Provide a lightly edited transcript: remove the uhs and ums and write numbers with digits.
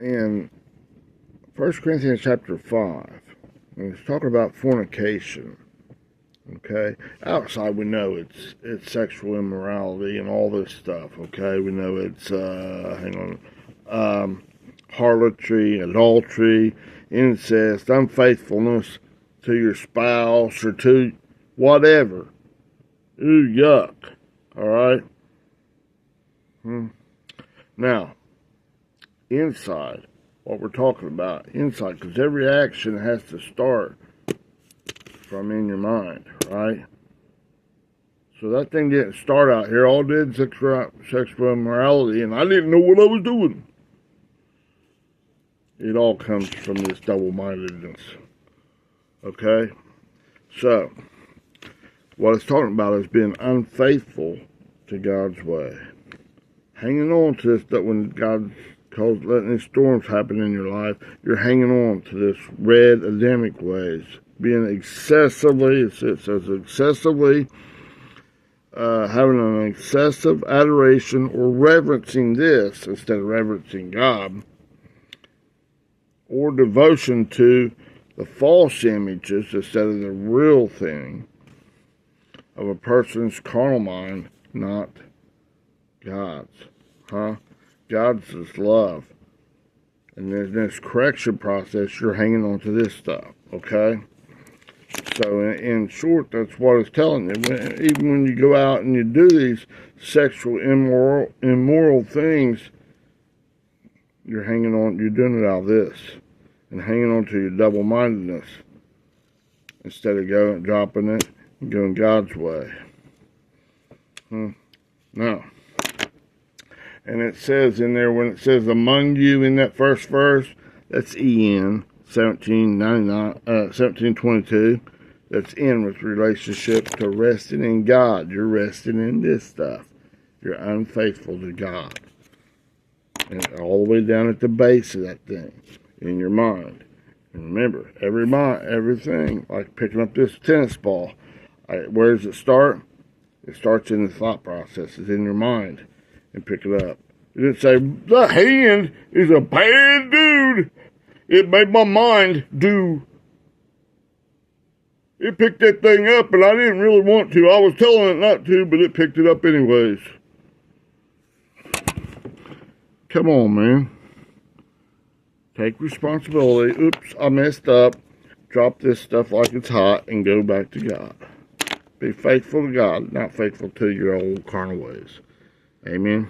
in 1 Corinthians chapter 5, and it's talking about fornication. Okay, outside we know it's sexual immorality and all this stuff. Okay, we know it's harlotry, adultery, incest, unfaithfulness to your spouse or to whatever. Ooh, yuck. All right. Now, inside, what we're talking about, inside, because every action has to start from in your mind, right? So that thing didn't start out here. All did sexual immorality, and I didn't know what I was doing. It all comes from this double-mindedness. Okay? So, what it's talking about is being unfaithful to God's way. Hanging on to this, that when God calls, letting these storms happen in your life, you're hanging on to this red Adamic ways. Being excessively, it says excessively, having an excessive adoration or reverencing this instead of reverencing God, or devotion to the false images instead of the real thing of a person's carnal mind, not God's. God's is love. And in this correction process, you're hanging on to this stuff, okay? So, in short, that's what it's telling you. Even when you go out and you do these sexual, immoral things, you're hanging on, you're doing it out of this. And hanging on to your double-mindedness. Instead of dropping it and going God's way. Now, and it says in there, when it says among you in that first verse, that's EN 1722. That's in with relationship to resting in God. You're resting in this stuff. You're unfaithful to God. And all the way down at the base of that thing, in your mind. And remember, everything, like picking up this tennis ball, where does it start? It starts in the thought process. It's in your mind. And pick it up. It didn't say, the hand is a bad dude. It made my mind do. It picked that thing up, and I didn't really want to. I was telling it not to, but it picked it up anyways. Come on, man. Take responsibility. Oops, I messed up. Drop this stuff like it's hot and go back to God. Be faithful to God, not faithful to your old carnal ways. Amen.